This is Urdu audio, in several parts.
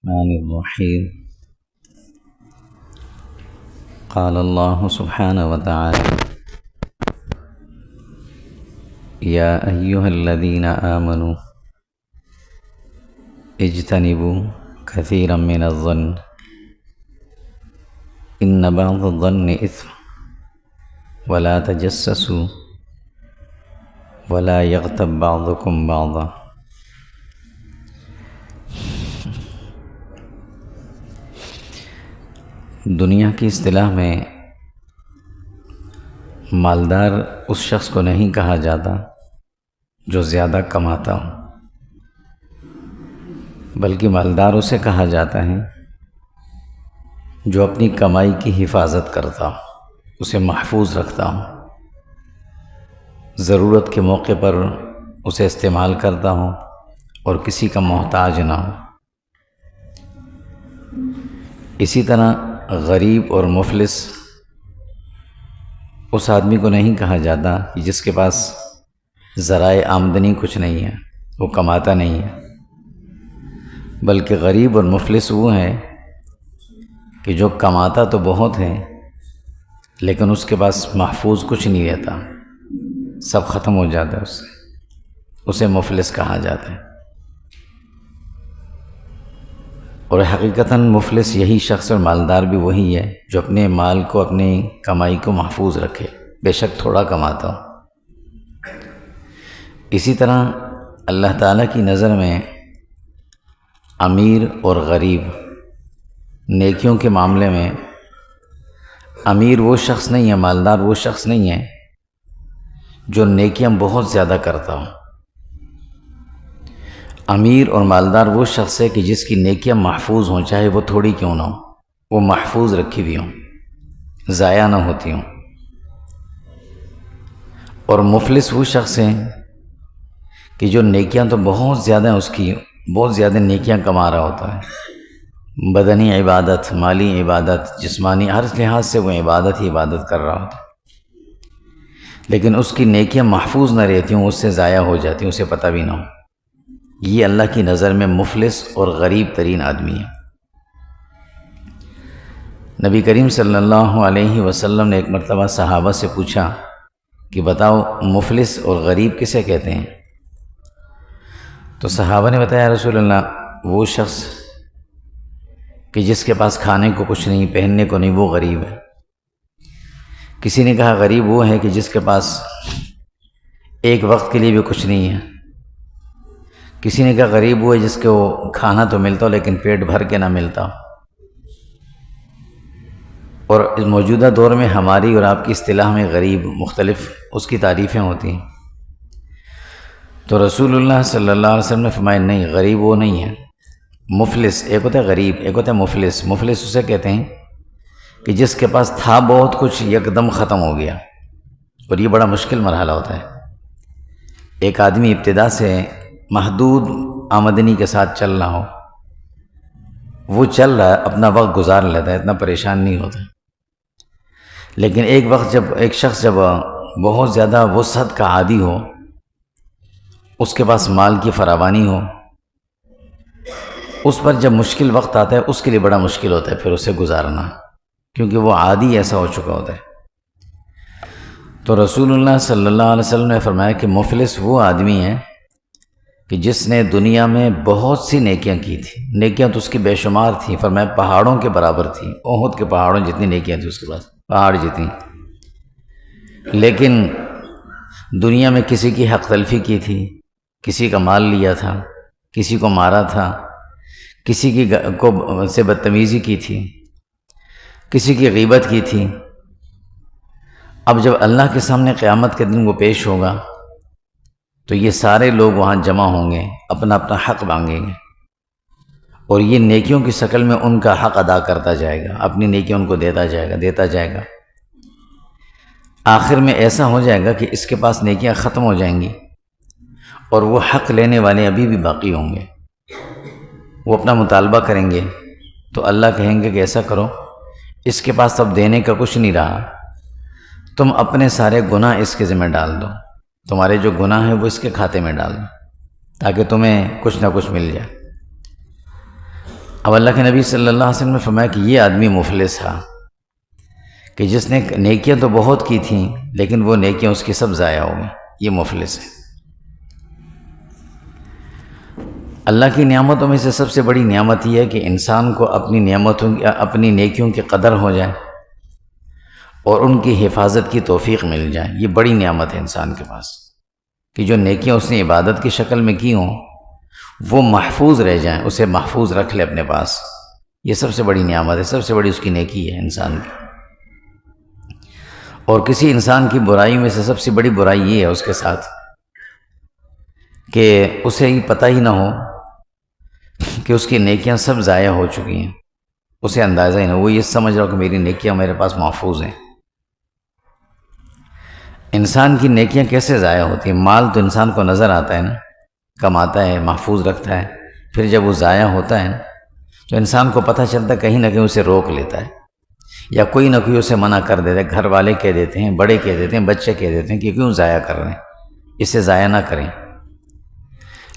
الرحمن الرحيم. قال الله سبحانه وتعالى: يا أيها الذين آمنوا اجتنبوا كثيرا من الظن إن بعض الظن إثم ولا تجسسوا ولا يغتب بعضكم بعضا. دنیا کی اصطلاح میں مالدار اس شخص کو نہیں کہا جاتا جو زیادہ کماتا ہو، بلکہ مالدار اسے کہا جاتا ہے جو اپنی کمائی کی حفاظت کرتا ہو، اسے محفوظ رکھتا ہو، ضرورت کے موقع پر اسے استعمال کرتا ہو اور کسی کا محتاج نہ ہو۔ اسی طرح غریب اور مفلس اس آدمی کو نہیں کہا جاتا کہ جس کے پاس ذرائع آمدنی کچھ نہیں ہے، وہ کماتا نہیں ہے، بلکہ غریب اور مفلس وہ ہے کہ جو کماتا تو بہت ہے لیکن اس کے پاس محفوظ کچھ نہیں رہتا، سب ختم ہو جاتا ہے اسے مفلس کہا جاتا ہے۔ اور حقیقتاً مفلس یہی شخص اور مالدار بھی وہی ہے جو اپنے مال کو، اپنی کمائی کو محفوظ رکھے، بے شک تھوڑا کماتا ہو۔ اسی طرح اللہ تعالیٰ کی نظر میں امیر اور غریب نیکیوں کے معاملے میں امیر وہ شخص نہیں ہے، مالدار وہ شخص نہیں ہے جو نیکیاں بہت زیادہ کرتا ہو۔ امیر اور مالدار وہ شخص ہے کہ جس کی نیکیاں محفوظ ہوں، چاہے وہ تھوڑی کیوں نہ ہوں، وہ محفوظ رکھی ہوئی ہوں، ضائع نہ ہوتی ہوں۔ اور مفلس وہ شخص ہے کہ جو نیکیاں تو بہت زیادہ ہیں، اس کی بہت زیادہ نیکیاں کما رہا ہوتا ہے، بدنی عبادت، مالی عبادت، جسمانی ہر لحاظ سے وہ عبادت ہی عبادت کر رہا ہوتا ہے، لیکن اس کی نیکیاں محفوظ نہ رہتی ہوں، اس سے ضائع ہو جاتی ہوں، اسے پتہ بھی نہ ہو۔ یہ اللہ کی نظر میں مفلس اور غریب ترین آدمی ہے۔ نبی کریم صلی اللہ علیہ وسلم نے ایک مرتبہ صحابہ سے پوچھا کہ بتاؤ مفلس اور غریب کسے کہتے ہیں؟ تو صحابہ نے بتایا رسول اللہ وہ شخص کہ جس کے پاس کھانے کو کچھ نہیں، پہننے کو نہیں، وہ غریب ہے۔ کسی نے کہا غریب وہ ہے کہ جس کے پاس ایک وقت کے لیے بھی کچھ نہیں ہے۔ کسی نے کہا غریب وہ ہے جس کو کھانا تو ملتا ہو لیکن پیٹ بھر کے نہ ملتا ہو۔ اور اس موجودہ دور میں ہماری اور آپ کی اصطلاح میں غریب مختلف اس کی تعریفیں ہوتی ہیں۔ تو رسول اللہ صلی اللہ علیہ وسلم نے فرمایا نہیں، غریب وہ نہیں ہے، مفلس ایک ہوتا ہے غریب، ایک ہوتا ہے مفلس۔ مفلس اسے کہتے ہیں کہ جس کے پاس تھا بہت کچھ، یکدم ختم ہو گیا، اور یہ بڑا مشکل مرحلہ ہوتا ہے۔ ایک آدمی ابتدا سے محدود آمدنی کے ساتھ چل رہا ہو، وہ چل رہا ہے، اپنا وقت گزار لیتا ہے، اتنا پریشان نہیں ہوتا، لیکن ایک وقت جب ایک شخص جب بہت زیادہ وسعت کا عادی ہو، اس کے پاس مال کی فراوانی ہو، اس پر جب مشکل وقت آتا ہے اس کے لیے بڑا مشکل ہوتا ہے پھر اسے گزارنا، کیونکہ وہ عادی ایسا ہو چکا ہوتا ہے۔ تو رسول اللہ صلی اللہ علیہ وسلم نے فرمایا کہ مفلس وہ آدمی ہے کہ جس نے دنیا میں بہت سی نیکیاں کی تھی، نیکیاں تو اس کی بے شمار تھیں، فرمایا پہاڑوں کے برابر تھیں، احد کے پہاڑوں جتنی نیکیاں تھیں اس کے پاس، پہاڑ جتنی، لیکن دنیا میں کسی کی حق تلفی کی تھی، کسی کا مال لیا تھا، کسی کو مارا تھا، کسی کی سے بدتمیزی کی تھی، کسی کی غیبت کی تھی۔ اب جب اللہ کے سامنے قیامت کے دن وہ پیش ہوگا تو یہ سارے لوگ وہاں جمع ہوں گے، اپنا اپنا حق مانگیں گے، اور یہ نیکیوں کی شکل میں ان کا حق ادا کرتا جائے گا، اپنی نیکیاں ان کو دیتا جائے گا۔ آخر میں ایسا ہو جائے گا کہ اس کے پاس نیکیاں ختم ہو جائیں گی اور وہ حق لینے والے ابھی بھی باقی ہوں گے۔ وہ اپنا مطالبہ کریں گے تو اللہ کہیں گے کہ ایسا کرو، اس کے پاس اب دینے کا کچھ نہیں رہا، تم اپنے سارے گناہ اس کے ذمہ ڈال دو، تمہارے جو گناہ ہیں وہ اس کے کھاتے میں ڈال دو تاکہ تمہیں کچھ نہ کچھ مل جائے۔ اب اللہ کے نبی صلی اللہ علیہ وسلم نے فرمایا کہ یہ آدمی مفلس تھا کہ جس نے نیکیاں تو بہت کی تھیں لیکن وہ نیکیاں اس کی سب ضائع ہو گئیں، یہ مفلس ہے۔ اللہ کی نعمتوں میں سے سب سے بڑی نعمت یہ ہے کہ انسان کو اپنی نعمتوں اپنی نیکیوں کی قدر ہو جائے اور ان کی حفاظت کی توفیق مل جائے۔ یہ بڑی نعمت ہے انسان کے پاس کہ جو نیکیاں اس نے عبادت کی شکل میں کی ہوں وہ محفوظ رہ جائیں، اسے محفوظ رکھ لے اپنے پاس۔ یہ سب سے بڑی نعمت ہے، سب سے بڑی اس کی نیکی ہے انسان کی۔ اور کسی انسان کی برائی میں سے سب سے بڑی برائی یہ ہے اس کے ساتھ کہ اسے یہ پتہ ہی نہ ہو کہ اس کی نیکیاں سب ضائع ہو چکی ہیں، اسے اندازہ ہی نہ، وہ یہ سمجھ رہا ہو کہ میری نیکیاں میرے پاس محفوظ ہیں۔ انسان کی نیکیاں کیسے ضائع ہوتی ہیں؟ مال تو انسان کو نظر آتا ہے نا، کماتا ہے، محفوظ رکھتا ہے، پھر جب وہ ضائع ہوتا ہے تو انسان کو پتہ چلتا ہے، کہیں نہ کہیں اسے روک لیتا ہے یا کوئی نہ کوئی اسے منع کر دیتا ہے، گھر والے کہہ دیتے ہیں، بڑے کہہ دیتے ہیں، بچے کہہ دیتے ہیں کہ کیوں ضائع کر رہے ہیں، اسے ضائع نہ کریں۔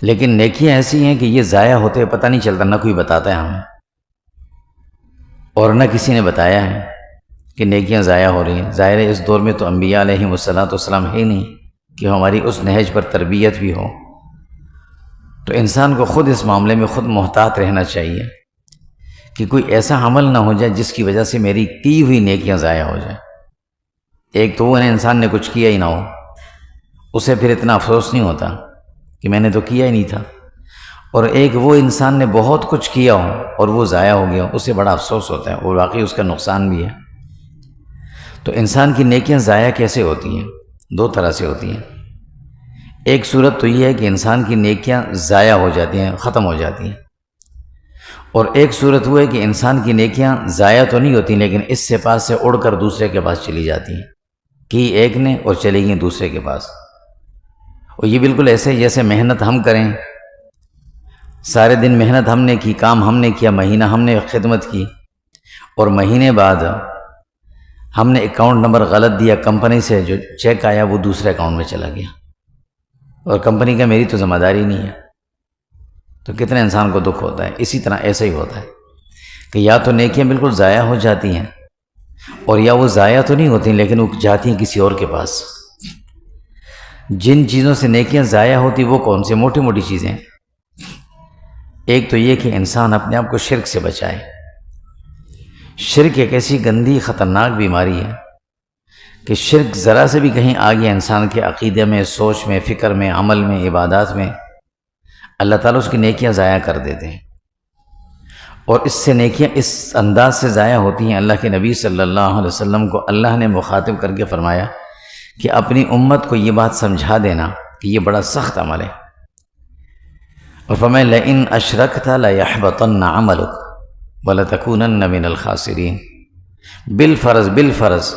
لیکن نیکیاں ایسی ہیں کہ یہ ضائع ہوتے پتہ نہیں چلتا، نہ کوئی بتاتا ہے ہمیں اور نہ کسی نے بتایا ہے کہ نیکیاں ضائع ہو رہی ہیں۔ ظاہر ہے اس دور میں تو انبیاء علیہم السلام ہے ہی نہیں کہ ہماری اس نہج پر تربیت بھی ہو، تو انسان کو خود اس معاملے میں خود محتاط رہنا چاہیے کہ کوئی ایسا عمل نہ ہو جائے جس کی وجہ سے میری کی ہوئی نیکیاں ضائع ہو جائیں۔ ایک تو وہ انسان نے کچھ کیا ہی نہ ہو، اسے پھر اتنا افسوس نہیں ہوتا کہ میں نے تو کیا ہی نہیں تھا، اور ایک وہ انسان نے بہت کچھ کیا ہو اور وہ ضائع ہو گیا، اسے بڑا افسوس ہوتا ہے اور واقعی اس کا نقصان بھی ہے۔ تو انسان کی نیکیاں ضائع کیسے ہوتی ہیں؟ دو طرح سے ہوتی ہیں۔ ایک صورت تو یہ ہے کہ انسان کی نیکیاں ضائع ہو جاتی ہیں، ختم ہو جاتی ہیں، اور ایک صورت وہ ہے کہ انسان کی نیکیاں ضائع تو نہیں ہوتی لیکن اس سے پاس سے اڑ کر دوسرے کے پاس چلی جاتی ہیں، کی ایک نے اور چلی گئی دوسرے کے پاس۔ اور یہ بالکل ایسے جیسے محنت ہم کریں، سارے دن محنت ہم نے کی، کام ہم نے کیا، مہینہ ہم نے خدمت کی، اور مہینے بعد ہم نے اکاؤنٹ نمبر غلط دیا، کمپنی سے جو چیک آیا وہ دوسرے اکاؤنٹ میں چلا گیا، اور کمپنی کا میری تو ذمہ داری نہیں ہے، تو کتنے انسان کو دکھ ہوتا ہے۔ اسی طرح ایسا ہی ہوتا ہے کہ یا تو نیکیاں بالکل ضائع ہو جاتی ہیں، اور یا وہ ضائع تو نہیں ہوتی لیکن وہ جاتی ہیں کسی اور کے پاس۔ جن چیزوں سے نیکیاں ضائع ہوتی وہ کون سی؟ موٹی موٹی چیزیں۔ ایک تو یہ کہ انسان اپنے آپ کو شرک سے بچائے۔ شرک ایک ایسی گندی خطرناک بیماری ہے کہ شرک ذرا سے بھی کہیں آ گیا انسان کے عقیدے میں، سوچ میں، فکر میں، عمل میں، عبادات میں، اللہ تعالیٰ اس کی نیکیاں ضائع کر دیتے ہیں، اور اس سے نیکیاں اس انداز سے ضائع ہوتی ہیں۔ اللہ کے نبی صلی اللہ علیہ وسلم کو اللہ نے مخاطب کر کے فرمایا کہ اپنی امت کو یہ بات سمجھا دینا کہ یہ بڑا سخت عمل ہے، اور فرمایا لئن اشرکت لیحبطن عملک وَلَتَكُونَنَّ مِنَ الْخَاسِرِينَ۔ بالفرض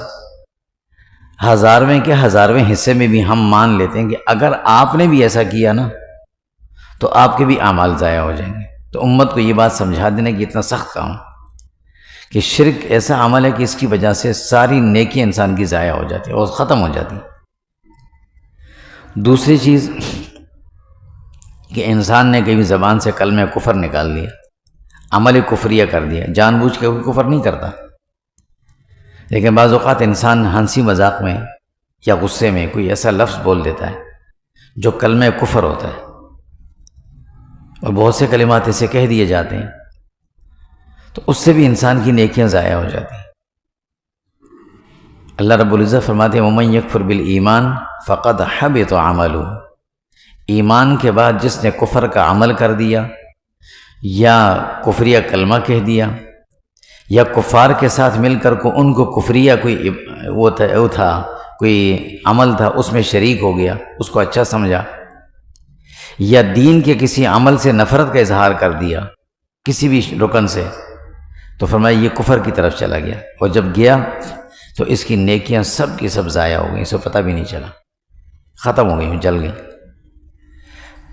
ہزارویں کے ہزارویں حصے میں بھی ہم مان لیتے ہیں کہ اگر آپ نے بھی ایسا کیا نا تو آپ کے بھی اعمال ضائع ہو جائیں گے۔ تو امت کو یہ بات سمجھا دینا کہ اتنا سخت کام کہ شرک ایسا عمل ہے کہ اس کی وجہ سے ساری نیکی انسان کی ضائع ہو جاتی ہے اور ختم ہو جاتی ہے۔ دوسری چیز کہ انسان نے کبھی زبان سے کلمہ کفر نکال دیا، عمل کفریہ کر دیا، جان بوجھ کے کوئی کفر نہیں کرتا، لیکن بعض اوقات انسان ہنسی مذاق میں یا غصے میں کوئی ایسا لفظ بول دیتا ہے جو کلمہ کفر ہوتا ہے، اور بہت سے کلمات ایسے کہہ دیے جاتے ہیں تو اس سے بھی انسان کی نیکیاں ضائع ہو جاتی ہیں۔ اللہ رب العزت فرماتے ہیں وَمَن يَكْفُرْ بِالْإِيمَانِ فَقَدْ حَبِطَ عَمَلُهُ۔ ایمان کے بعد جس نے کفر کا عمل کر دیا یا کفریہ کلمہ کہہ دیا یا کفار کے ساتھ مل کر ان کو کفریہ کوئی وہ تھا کوئی عمل تھا اس میں شریک ہو گیا، اس کو اچھا سمجھا، یا دین کے کسی عمل سے نفرت کا اظہار کر دیا کسی بھی رکن سے، تو فرمایا یہ کفر کی طرف چلا گیا، اور جب گیا تو اس کی نیکیاں سب کی سب ضائع ہو گئیں، اسے پتہ بھی نہیں چلا، ختم ہو گئی، جل گئیں۔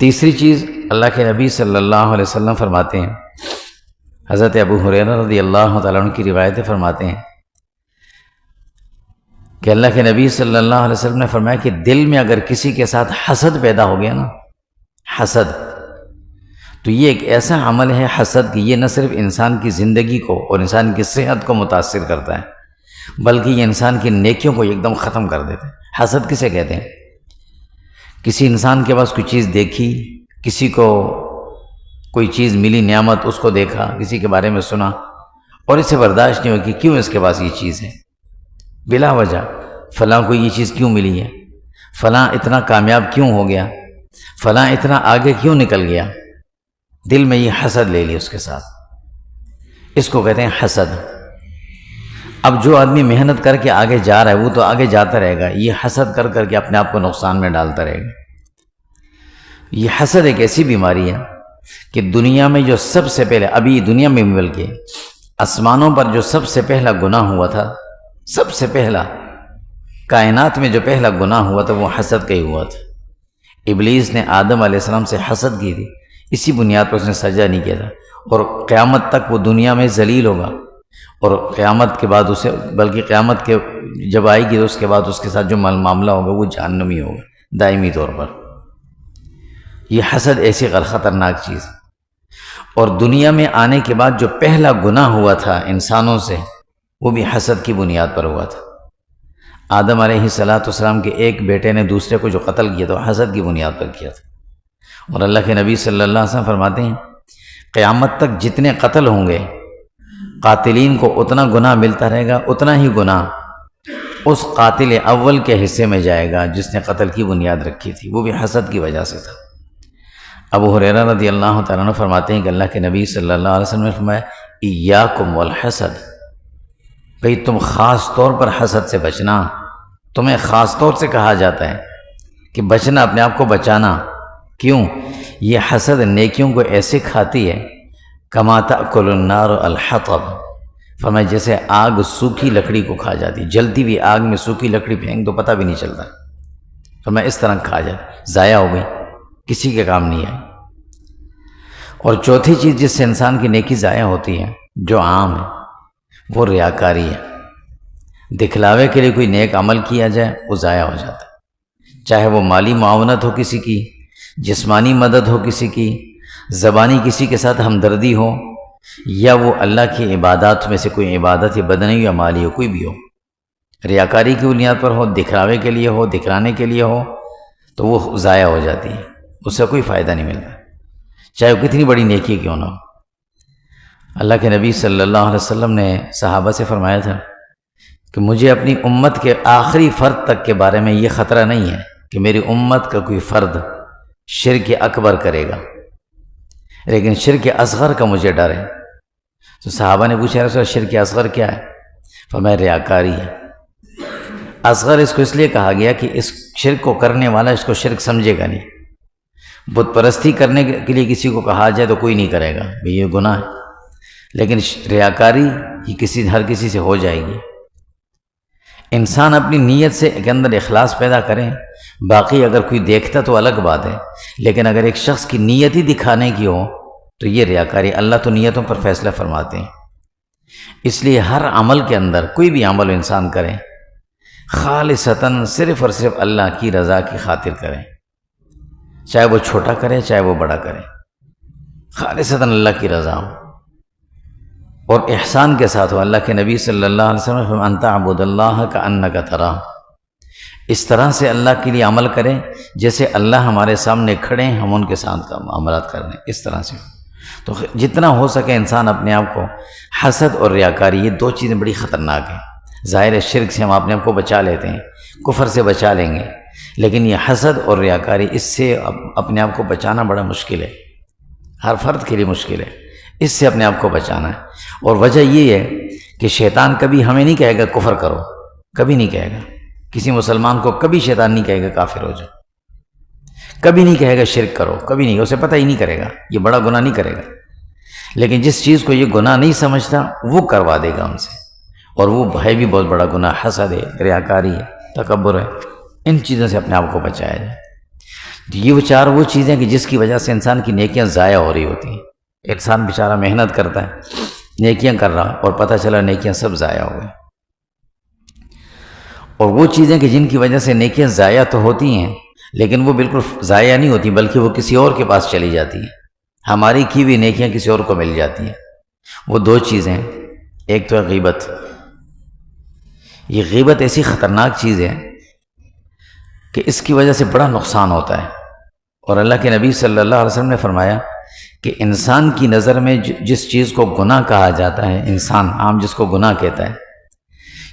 تیسری چیز اللہ کے نبی صلی اللہ علیہ وسلم فرماتے ہیں، حضرت ابو ہریرہ رضی اللہ تعالیٰ عنہ کی روایتیں فرماتے ہیں کہ اللہ کے نبی صلی اللہ علیہ وسلم نے فرمایا کہ دل میں اگر کسی کے ساتھ حسد پیدا ہو گیا نا، حسد، تو یہ ایک ایسا عمل ہے حسد کہ یہ نہ صرف انسان کی زندگی کو اور انسان کی صحت کو متاثر کرتا ہے، بلکہ یہ انسان کی نیکیوں کو ایک دم ختم کر دیتا ہے۔ حسد کسے کہتے ہیں؟ کسی انسان کے پاس کوئی چیز دیکھی، کسی کو کوئی چیز ملی، نعمت، اس کو دیکھا، کسی کے بارے میں سنا اور اسے برداشت نہیں ہو کہ کیوں اس کے پاس یہ چیز ہے، بلا وجہ فلاں کو یہ چیز کیوں ملی ہے، فلاں اتنا کامیاب کیوں ہو گیا، فلاں اتنا آگے کیوں نکل گیا، دل میں یہ حسد لے لی اس کے ساتھ، اس کو کہتے ہیں حسد۔ اب جو آدمی محنت کر کے آگے جا رہا ہے وہ تو آگے جاتا رہے گا، یہ حسد کر کر کے اپنے آپ کو نقصان میں ڈالتا رہے گا۔ یہ حسد ایک ایسی بیماری ہے کہ دنیا میں جو سب سے پہلے، ابھی دنیا میں بلکہ آسمانوں پر جو سب سے پہلا گناہ ہوا تھا، سب سے پہلا کائنات میں جو پہلا گناہ ہوا تھا وہ حسد کا ہی ہوا تھا۔ ابلیس نے آدم علیہ السلام سے حسد کی تھی، اسی بنیاد پر اس نے سجدہ نہیں کیا تھا، اور قیامت تک وہ دنیا میں ذلیل ہوگا، اور قیامت کے بعد اسے، بلکہ قیامت کے جب آئے گی تو اس کے بعد اس کے ساتھ جو معاملہ ہوگا وہ جہنمی ہوگا دائمی طور پر۔ یہ حسد ایسی خطرناک چیز ہے۔ اور دنیا میں آنے کے بعد جو پہلا گناہ ہوا تھا انسانوں سے وہ بھی حسد کی بنیاد پر ہوا تھا۔ آدم علیہ السلام کے ایک بیٹے نے دوسرے کو جو قتل کیا تو حسد کی بنیاد پر کیا تھا۔ اور اللہ کے نبی صلی اللہ علیہ وسلم فرماتے ہیں قیامت تک جتنے قتل ہوں گے قاتلین کو اتنا گناہ ملتا رہے گا، اتنا ہی گناہ اس قاتل اول کے حصے میں جائے گا جس نے قتل کی بنیاد رکھی تھی، وہ بھی حسد کی وجہ سے تھا۔ ابو ہریرہ رضی اللہ تعالیٰ عنہ فرماتے ہیں کہ اللہ کے نبی صلی اللہ علیہ وسلم نے فرمایا ایاکم والحسد، بھئی تم خاص طور پر حسد سے بچنا، تمہیں خاص طور سے کہا جاتا ہے کہ بچنا، اپنے آپ کو بچانا۔ کیوں؟ یہ حسد نیکیوں کو ایسے کھاتی ہے کما تأکل النار الحطب، فرمایا جیسے آگ سوکھی لکڑی کو کھا جاتی، جلتی بھی آگ میں سوکھی لکڑی پھینک تو پتہ بھی نہیں چلتا، فرمایا اس طرح کھا جاتی، ضائع ہو گئی، کسی کے کام نہیں آئی۔ اور چوتھی چیز جس سے انسان کی نیکی ضائع ہوتی ہے، جو عام ہے، وہ ریاکاری ہے۔ دکھلاوے کے لیے کوئی نیک عمل کیا جائے وہ ضائع ہو جاتا ہے، چاہے وہ مالی معاونت ہو کسی کی، جسمانی مدد ہو کسی کی، زبانی کسی کے ساتھ ہمدردی ہو، یا وہ اللہ کی عبادات میں سے کوئی عبادت یا بدنی یا مالی ہو، کوئی بھی ہو، ریاکاری کی بنیاد پر ہو، دکھلاوے کے لیے ہو، دکھلانے کے لیے ہو، تو وہ ضائع ہو جاتی ہے، اس سے کوئی فائدہ نہیں ملتا، چاہے وہ کتنی بڑی نیکی کیوں نہ ہو۔ اللہ کے نبی صلی اللہ علیہ وسلم نے صحابہ سے فرمایا تھا کہ مجھے اپنی امت کے آخری فرد تک کے بارے میں یہ خطرہ نہیں ہے کہ میری امت کا کوئی فرد شرک اکبر کرے گا، لیکن شرک اصغر کا مجھے ڈر ہے۔ تو صحابہ نے پوچھا رسول اللہ شرک اصغر کیا ہے؟ فرمایا ریاکاری ہے۔ اصغر اس کو اس لیے کہا گیا کہ اس شرک کو کرنے والا اس کو شرک سمجھے گا نہیں، بت پرستی کرنے کے لیے کسی کو کہا جائے تو کوئی نہیں کرے گا، بھئی یہ گناہ ہے، لیکن ریاکاری ہی ہر کسی سے ہو جائے گی۔ انسان اپنی نیت سے کے اندر اخلاص پیدا کریں، باقی اگر کوئی دیکھتا تو الگ بات ہے، لیکن اگر ایک شخص کی نیت ہی دکھانے کی ہو تو یہ ریاکاری۔ اللہ تو نیتوں پر فیصلہ فرماتے ہیں، اس لیے ہر عمل کے اندر کوئی بھی عمل انسان کرے خالصتاً صرف اور صرف اللہ کی رضا کی خاطر کریں، چاہے وہ چھوٹا کرے چاہے وہ بڑا کرے، خالصتاً اللہ کی رضا ہو اور احسان کے ساتھ ہو۔ اللہ کے نبی صلی اللہ علیہ وسلم ان تعبد اللہ کأنک تراہ، اس طرح سے اللہ کے لیے عمل کریں جیسے اللہ ہمارے سامنے کھڑے ہیں، ہم ان کے ساتھ معاملات کر رہے ہیں، اس طرح سے۔ تو جتنا ہو سکے انسان اپنے آپ کو حسد اور ریاکاری، یہ دو چیزیں بڑی خطرناک ہیں۔ ظاہر شرک سے ہم اپنے آپ کو بچا لیتے ہیں، کفر سے بچا لیں گے، لیکن یہ حسد اور ریاکاری، اس سے اپنے آپ کو بچانا بڑا مشکل ہے، ہر فرد کے لیے مشکل ہے، اس سے اپنے آپ کو بچانا ہے۔ اور وجہ یہ ہے کہ شیطان کبھی ہمیں نہیں کہے گا کفر کرو، کبھی نہیں کہے گا، کسی مسلمان کو کبھی شیطان نہیں کہے گا کافر ہو جاؤ، کبھی نہیں کہے گا شرک کرو، کبھی نہیں، اسے پتہ ہی نہیں کرے گا، یہ بڑا گناہ نہیں کرے گا، لیکن جس چیز کو یہ گناہ نہیں سمجھتا وہ کروا دے گا ہم سے، اور وہ ہے بھی بہت بڑا گناہ، حسد ہے، ریاکاری ہے، تکبر ہے۔ ان چیزوں سے اپنے آپ کو بچایا جائے۔ یہ وہ چیزیں کہ جس کی وجہ سے انسان کی نیکیاں ضائع ہو رہی ہوتی ہیں، انسان بیچارہ محنت کرتا ہے، نیکیاں کر رہا، اور پتہ چلا نیکیاں سب ضائع ہو گئی۔ اور وہ چیزیں کہ جن کی وجہ سے نیکیاں ضائع تو ہوتی ہیں لیکن وہ بالکل ضائع نہیں ہوتی، بلکہ وہ کسی اور کے پاس چلی جاتی ہیں۔ ہماری کی ہوئی نیکیاں کسی اور کو مل جاتی ہیں۔ وہ دو چیزیں، ایک تو ہے غیبت۔ یہ غیبت ایسی خطرناک چیز ہے کہ اس کی وجہ سے بڑا نقصان ہوتا ہے، اور اللہ کے نبی صلی اللہ علیہ وسلم نے فرمایا کہ انسان کی نظر میں جس چیز کو گناہ کہا جاتا ہے، انسان عام جس کو گناہ کہتا ہے،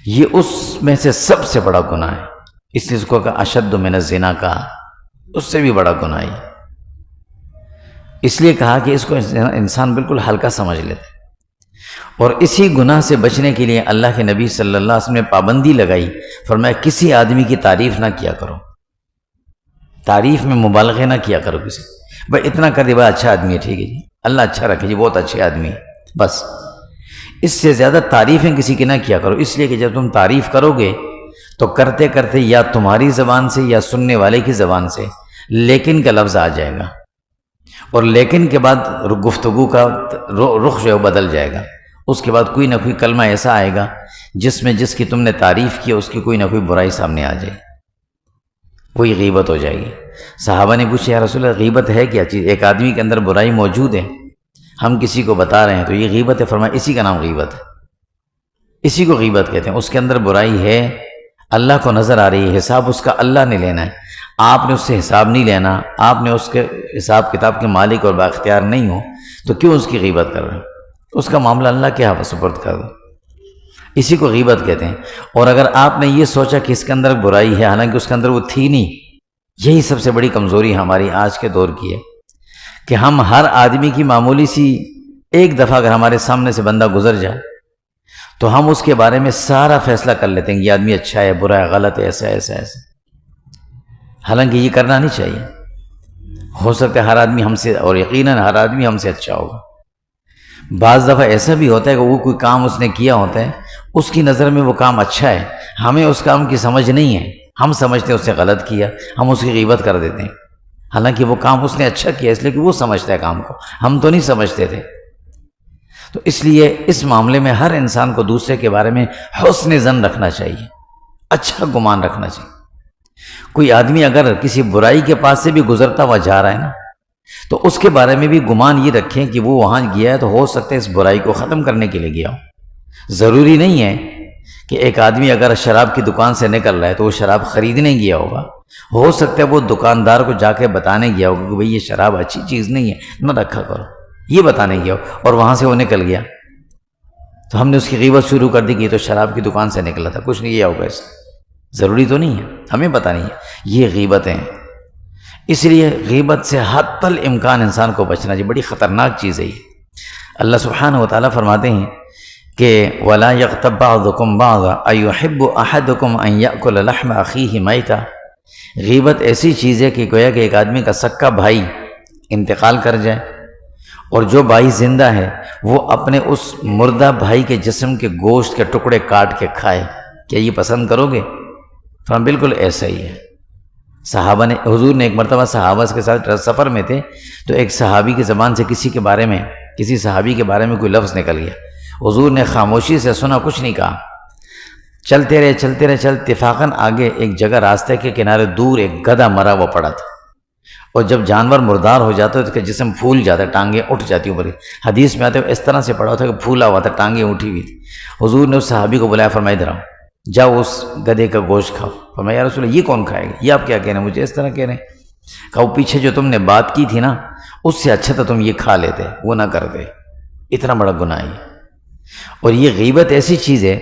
یہ اس میں سے سب سے بڑا گناہ ہے۔ اس لیے اس کو کہا اشد من الزنا کہا، اس سے بھی بڑا گناہ ہے۔ اس لیے کہا کہ اس کو انسان بالکل ہلکا سمجھ لیتا ہے، اور اسی گناہ سے بچنے کے لیے اللہ کے نبی صلی اللہ علیہ وسلم نے پابندی لگائی، فرمایا کسی آدمی کی تعریف نہ کیا کرو، تعریف میں مبالغے نہ کیا کرو کسی، بھائی اتنا کر دے بھائی اچھا آدمی ہے، ٹھیک ہے جی، اللہ اچھا رکھے جی، بہت اچھے آدمی ہے، بس اس سے زیادہ تعریفیں کسی کی نہ کیا کرو، اس لیے کہ جب تم تعریف کرو گے تو کرتے کرتے یا تمہاری زبان سے یا سننے والے کی زبان سے لیکن کا لفظ آ جائے گا، اور لیکن کے بعد گفتگو کا رخ جو ہے بدل جائے گا، اس کے بعد کوئی نہ کوئی کلمہ ایسا آئے گا جس میں جس کی تم نے تعریف کی اس کی کوئی نہ کوئی برائی سامنے آ جائے، وہی غیبت ہو جائے گی۔ صحابہ نے پوچھا یا رسول اللہ غیبت ہے کیا چیز؟ ایک آدمی کے اندر برائی موجود ہے، ہم کسی کو بتا رہے ہیں تو یہ غیبت ہے؟ فرمایا اسی کا نام غیبت ہے، اسی کو غیبت کہتے ہیں۔ اس کے اندر برائی ہے، اللہ کو نظر آ رہی ہے، حساب اس کا اللہ نے لینا ہے، آپ نے اس سے حساب نہیں لینا، آپ نے اس کے حساب کتاب کے مالک اور بااختیار نہیں ہو، تو کیوں اس کی غیبت کر رہے ہیں؟ اس کا معاملہ اللہ کے سپرد کر دو، اسی کو غیبت کہتے ہیں۔ اور اگر آپ نے یہ سوچا کہ اس کے اندر برائی ہے حالانکہ اس کے اندر وہ تھی نہیں، یہی سب سے بڑی کمزوری ہماری آج کے دور کی ہے کہ ہم ہر آدمی کی معمولی سی ایک دفعہ اگر ہمارے سامنے سے بندہ گزر جائے تو ہم اس کے بارے میں سارا فیصلہ کر لیتے ہیں کہ یہ آدمی اچھا ہے، برا ہے، غلط ہے، ایسا ایسا ایسا، حالانکہ یہ کرنا نہیں چاہیے۔ ہو سکتا ہے ہر آدمی ہم سے، اور یقیناً ہر آدمی ہم سے اچھا ہوگا۔ بعض دفعہ ایسا بھی ہوتا ہے کہ وہ کوئی کام اس نے کیا ہوتا ہے، اس کی نظر میں وہ کام اچھا ہے، ہمیں اس کام کی سمجھ نہیں ہے، ہم سمجھتے ہیں اس نے غلط کیا، ہم اس کی غیبت کر دیتے ہیں، حالانکہ وہ کام اس نے اچھا کیا اس لیے کہ وہ سمجھتا ہے کام کو، ہم تو نہیں سمجھتے تھے۔ تو اس لیے اس معاملے میں ہر انسان کو دوسرے کے بارے میں حسن ظن رکھنا چاہیے، اچھا گمان رکھنا چاہیے۔ کوئی آدمی اگر کسی برائی کے پاس سے بھی گزرتا ہوا جا رہا ہے نا، تو اس کے بارے میں بھی گمان یہ رکھیں کہ وہ وہاں گیا ہے تو ہو سکتا ہے اس برائی کو ختم کرنے کے لیے گیا ہو۔ ضروری نہیں ہے کہ ایک آدمی اگر شراب کی دکان سے نکل رہا ہے تو وہ شراب خریدنے گیا ہوگا، ہو سکتا ہے وہ دکاندار کو جا کے بتانے گیا ہوگا کہ بھئی یہ شراب اچھی چیز نہیں ہے، نہ رکھا کرو، یہ بتانے گیا ہو، اور وہاں سے وہ نکل گیا تو ہم نے اس کی غیبت شروع کر دی کہ یہ تو شراب کی دکان سے نکلا تھا، کچھ نہیں کیا ہوگا اس نے۔ ضروری تو نہیں ہے، ہمیں پتہ نہیں ہے، یہ غیبتیں ہیں۔ اس لیے غیبت سے حتی الامکان انسان کو بچنا چاہیے، بڑی خطرناک چیز ہے یہ۔ اللہ سبحانہ و تعالیٰ فرماتے ہیں کہ وَلَا يَغْتَبْ بَعْضُكُمْ بَعْضًا أَيُحِبُّ أَحَدُكُمْ أَن يَأْكُلَ لَحْمَ أَخِيهِ مَيْتًا۔ غیبت ایسی چیز ہے کہ گویا کہ ایک آدمی کا سکا بھائی انتقال کر جائے اور جو بھائی زندہ ہے وہ اپنے اس مردہ بھائی کے جسم کے گوشت کے ٹکڑے کاٹ کے کھائے، کیا یہ پسند کرو گے؟ فرمایا بالکل ایسا ہی ہے۔ صحابہ نے، حضور نے ایک مرتبہ صحابہ کے ساتھ سفر میں تھے تو ایک صحابی کی زبان سے کسی صحابی کے بارے میں کوئی لفظ نکل گیا، حضور نے خاموشی سے سنا، کچھ نہیں کہا، چلتے رہے اتفاقاً آگے ایک جگہ راستے کے کنارے دور ایک گدھا مرا ہوا پڑا تھا، اور جب جانور مردار ہو جاتا ہے تو اس کا جسم پھول جاتا ہے، ٹانگیں اٹھ جاتی اوپر، حدیث میں آتے ہیں اس طرح سے پڑا ہوتا ہے کہ پھولا ہوا تھا، ٹانگیں اٹھی ہوئی تھی۔ حضور نے اس صحابی کو بلایا، فرمایا ادھر آؤ، جاؤ اس گدھے کا گوشت کھاؤ۔ فرمایا یا رسول اللہ یہ کون کھائے گا؟ یہ آپ کیا کہہ رہے ہیں، مجھے اس طرح کہہ رہے ہیں؟ کہا وہ پیچھے جو تم نے بات کی تھی نا اس سے اچھا تھا تم یہ کھا لیتے، وہ نہ کرتے، اتنا بڑا گناہ ہے۔ اور یہ غیبت ایسی چیز ہے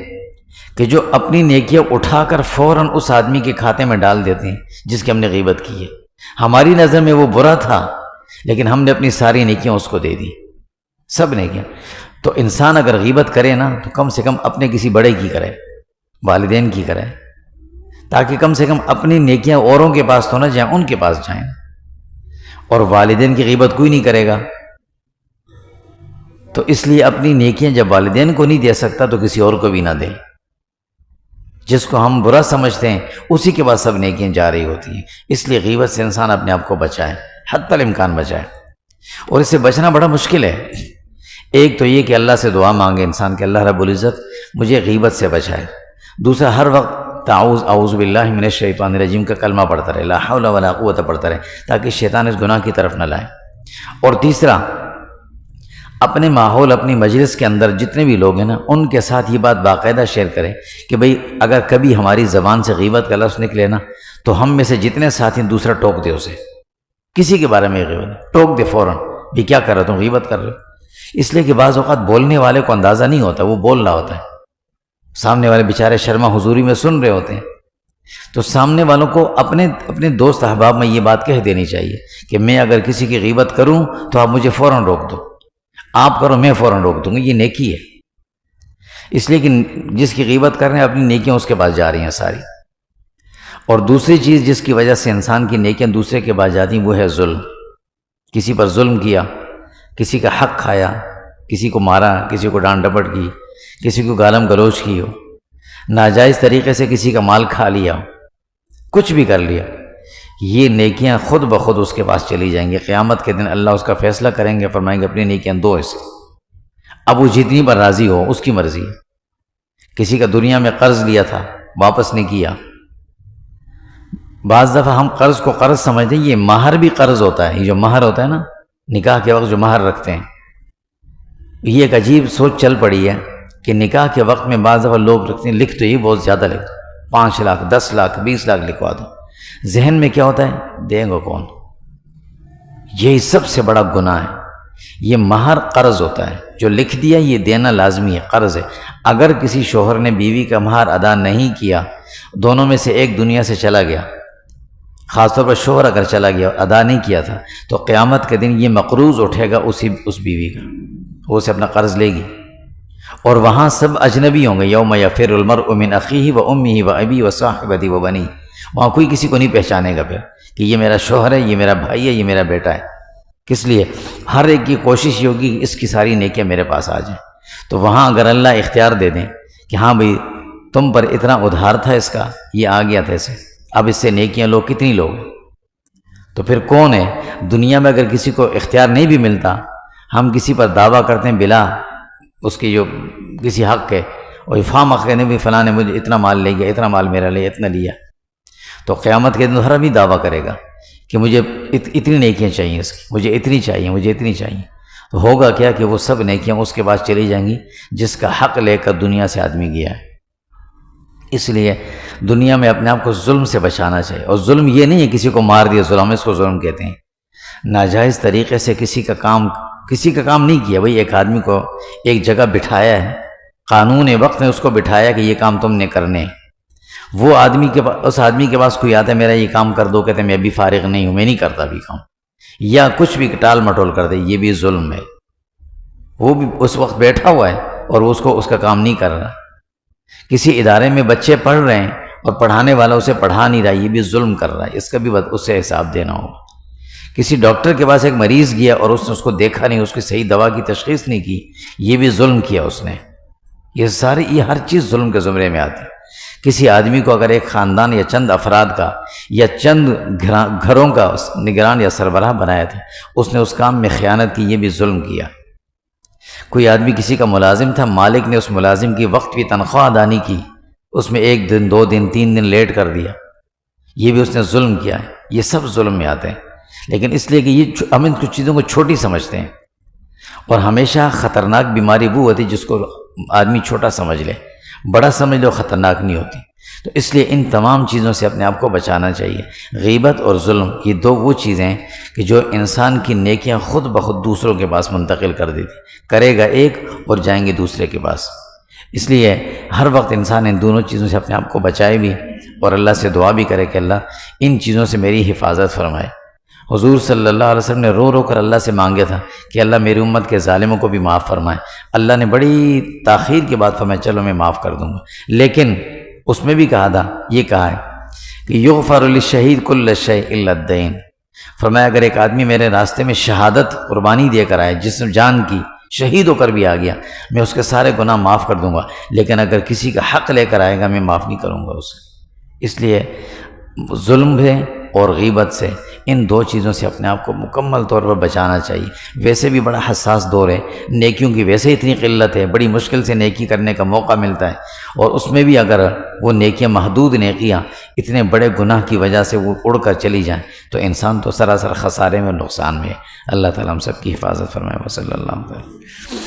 کہ جو اپنی نیکیاں اٹھا کر فوراً اس آدمی کے کھاتے میں ڈال دیتے ہیں جس کی ہم نے غیبت کی ہے۔ ہماری نظر میں وہ برا تھا لیکن ہم نے اپنی ساری نیکیاں اس کو دے دی، سب نیکیاں۔ تو انسان اگر غیبت کرے نا تو کم سے کم اپنے کسی بڑے کی کرے، والدین کی کرے، تاکہ کم سے کم اپنی نیکیاں اوروں کے پاس تو نہ جائیں، ان کے پاس جائیں۔ اور والدین کی غیبت کوئی نہیں کرے گا، تو اس لیے اپنی نیکیاں جب والدین کو نہیں دے سکتا تو کسی اور کو بھی نہ دے۔ جس کو ہم برا سمجھتے ہیں اسی کے بعد سب نیکیاں جا رہی ہوتی ہیں، اس لیے غیبت سے انسان اپنے آپ کو بچائے، حتی الامکان بچائے۔ اور اس سے بچنا بڑا مشکل ہے۔ ایک تو یہ کہ اللہ سے دعا مانگے انسان کہ اللہ رب العزت مجھے غیبت سے بچائے۔ دوسرا ہر وقت اعوذ باللہ من الشیطان الرجیم کا کلمہ پڑھتا رہے، لا حول ولا قوت پڑھتا رہے، تاکہ شیطان اس گناہ کی طرف نہ لائے۔ اور تیسرا اپنے ماحول اپنی مجلس کے اندر جتنے بھی لوگ ہیں نا، ان کے ساتھ یہ بات باقاعدہ شیئر کریں کہ بھئی اگر کبھی ہماری زبان سے غیبت کا لفظ نکلے نا، تو ہم میں سے جتنے ساتھی دوسرا ٹوک دے اسے، کسی کے بارے میں غیبت ٹوک دے فوراً، بھی کیا کر رہا تم غیبت کر رہے ہو. اس لیے کہ بعض اوقات بولنے والے کو اندازہ نہیں ہوتا، وہ بول رہا ہوتا ہے، سامنے والے بیچارے شرما حضوری میں سن رہے ہوتے ہیں. تو سامنے والوں کو اپنے دوست احباب میں یہ بات کہہ دینی چاہیے کہ میں اگر کسی کی غیبت کروں تو آپ مجھے فوراً روک دو، آپ کرو میں فوراً روک دوں گا. یہ نیکی ہے، اس لیے کہ جس کی غیبت کر رہے ہیں اپنی نیکیاں اس کے پاس جا رہی ہیں ساری. اور دوسری چیز جس کی وجہ سے انسان کی نیکیاں دوسرے کے پاس جاتی ہیں وہ ہے ظلم. کسی پر ظلم کیا، کسی کا حق کھایا، کسی کو مارا، کسی کو ڈانٹ ڈپٹ کی، کسی کو گالم گلوچ کی ہو، ناجائز طریقے سے کسی کا مال کھا لیا، کچھ بھی کر لیا، یہ نیکیاں خود بخود اس کے پاس چلی جائیں گی. قیامت کے دن اللہ اس کا فیصلہ کریں گے، فرمائیں گے اپنی نیکیاں دو حصے. اب وہ جتنی پر راضی ہو اس کی مرضی ہے. کسی کا دنیا میں قرض لیا تھا واپس نہیں کیا. بعض دفعہ ہم قرض کو قرض سمجھتے ہیں، یہ مہر بھی قرض ہوتا ہے. یہ جو مہر ہوتا ہے نا، نکاح کے وقت جو مہر رکھتے ہیں، یہ ایک عجیب سوچ چل پڑی ہے کہ نکاح کے وقت میں بعض دفعہ لوگ رکھتے ہیں، لکھ تو یہ بہت زیادہ لکھ دو، 5 لاکھ 10 لاکھ 20 لاکھ لکھوا دو. ذہن میں کیا ہوتا ہے؟ دیں گے کون؟ یہی سب سے بڑا گناہ ہے. یہ مہر قرض ہوتا ہے، جو لکھ دیا یہ دینا لازمی ہے، قرض ہے. اگر کسی شوہر نے بیوی کا مہر ادا نہیں کیا، دونوں میں سے ایک دنیا سے چلا گیا، خاص طور پر شوہر اگر چلا گیا ادا نہیں کیا تھا، تو قیامت کے دن یہ مقروض اٹھے گا اس بیوی کا، وہ اسے اپنا قرض لے گی. اور وہاں سب اجنبی ہوں گے. یوم یفر المرء من اخیہ و امہ و ابیہ و صاحبتہ و بنیہ. وہاں کوئی کسی کو نہیں پہچانے گا پھر کہ یہ میرا شوہر ہے، یہ میرا بھائی ہے، یہ میرا بیٹا ہے. کس لیے؟ ہر ایک کی کوشش یہ ہوگی کہ اس کی ساری نیکیاں میرے پاس آ جائیں. تو وہاں اگر اللہ اختیار دے دیں کہ ہاں بھئی تم پر اتنا ادھار تھا اس کا، یہ آ گیا تھا اسے، اب اس سے نیکیاں لو، کتنی لوگ، تو پھر کون ہے؟ دنیا میں اگر کسی کو اختیار نہیں بھی ملتا، ہم کسی پر دعویٰ کرتے ہیں بلا اس کی جو کسی حق ہے، اور فام حق نے بھی فلاں نے مجھے اتنا مال لے گیا، اتنا مال میرا لے، اتنا لیا، تو قیامت کے دن ہر بھی دعویٰ کرے گا کہ مجھے اتنی نیکیاں چاہیے، اس کی مجھے اتنی چاہیے، مجھے اتنی چاہیے. تو ہوگا کیا کہ وہ سب نیکیاں اس کے پاس چلی جائیں گی جس کا حق لے کر دنیا سے آدمی گیا ہے. اس لیے دنیا میں اپنے آپ کو ظلم سے بچانا چاہیے. اور ظلم یہ نہیں ہے کسی کو مار دیا ظلم، اس کو ظلم کہتے ہیں. ناجائز طریقے سے کسی کا کام نہیں کیا. بھئی ایک آدمی کو ایک جگہ بٹھایا ہے، قانون وقت نے اس کو بٹھایا کہ یہ کام تم نے کرنے ہیں. وہ آدمی کے پاس، اس آدمی کے پاس کوئی آتا ہے میرا یہ کام کر دو، کہتے ہیں میں ابھی فارغ نہیں ہوں، میں نہیں کرتا ابھی کام، یا کچھ بھی ٹال مٹول کر دے، یہ بھی ظلم ہے. وہ بھی اس وقت بیٹھا ہوا ہے اور اس کا کام نہیں کر رہا. کسی ادارے میں بچے پڑھ رہے ہیں اور پڑھانے والا اسے پڑھا نہیں رہا، یہ بھی ظلم کر رہا ہے. اس کا بھی اس سے حساب دینا ہوگا. کسی ڈاکٹر کے پاس ایک مریض گیا اور اس نے اس کو دیکھا نہیں، اس کی صحیح دوا کی تشخیص نہیں کی، یہ بھی ظلم کیا اس نے. یہ ہر چیز ظلم کے زمرے میں آتی ہے. کسی آدمی کو اگر ایک خاندان یا چند افراد کا یا چند گھروں کا نگران یا سربراہ بنایا تھا، اس نے اس کام میں خیانت کی، یہ بھی ظلم کیا. کوئی آدمی کسی کا ملازم تھا، مالک نے اس ملازم کی وقت کی تنخواہ ادا نہیں کی، اس میں 1 دن 2 دن 3 دن لیٹ کر دیا، یہ بھی اس نے ظلم کیا ہے. یہ سب ظلم میں آتے ہیں. لیکن اس لیے کہ ہم ان کچھ چیزوں کو چھوٹی سمجھتے ہیں، اور ہمیشہ خطرناک بیماری وہ ہوتی جس کو آدمی چھوٹا سمجھ لے، بڑا سمجھ لو خطرناک نہیں ہوتی. تو اس لیے ان تمام چیزوں سے اپنے آپ کو بچانا چاہیے. غیبت اور ظلم یہ دو وہ چیزیں ہیں کہ جو انسان کی نیکیاں خود بخود دوسروں کے پاس منتقل کر دیتی. کرے گا ایک اور جائیں گے دوسرے کے پاس. اس لیے ہر وقت انسان ان دونوں چیزوں سے اپنے آپ کو بچائے بھی، اور اللہ سے دعا بھی کرے کہ اللہ ان چیزوں سے میری حفاظت فرمائے. حضور صلی اللہ علیہ وسلم نے رو رو کر اللہ سے مانگا تھا کہ اللہ میری امت کے ظالموں کو بھی معاف فرمائے. اللہ نے بڑی تاخیر کے بعد فرمایا چلو میں معاف کر دوں گا. لیکن اس میں بھی یہ کہا ہے کہ یغفر للشہید کل شیء الا الدین. فرمایا اگر ایک آدمی میرے راستے میں شہادت قربانی دے کر آئے، جسم جان کی شہید ہو کر بھی آ گیا، میں اس کے سارے گناہ معاف کر دوں گا. لیکن اگر کسی کا حق لے کر آئے گا میں معاف نہیں کروں گا اسے. اس لیے ظلم ہے اور غیبت سے، ان دو چیزوں سے اپنے آپ کو مکمل طور پر بچانا چاہیے۔ ویسے بھی بڑا حساس دور ہے، نیکیوں کی ویسے اتنی قلت ہے، بڑی مشکل سے نیکی کرنے کا موقع ملتا ہے، اور اس میں بھی اگر وہ نیکیاں محدود نیکیاں اتنے بڑے گناہ کی وجہ سے وہ اڑ کر چلی جائیں تو انسان تو سراسر خسارے میں، نقصان میں ہے۔ اللہ تعالیٰ ہم سب کی حفاظت فرمائے۔ وصلی اللہ علیہ وسلم۔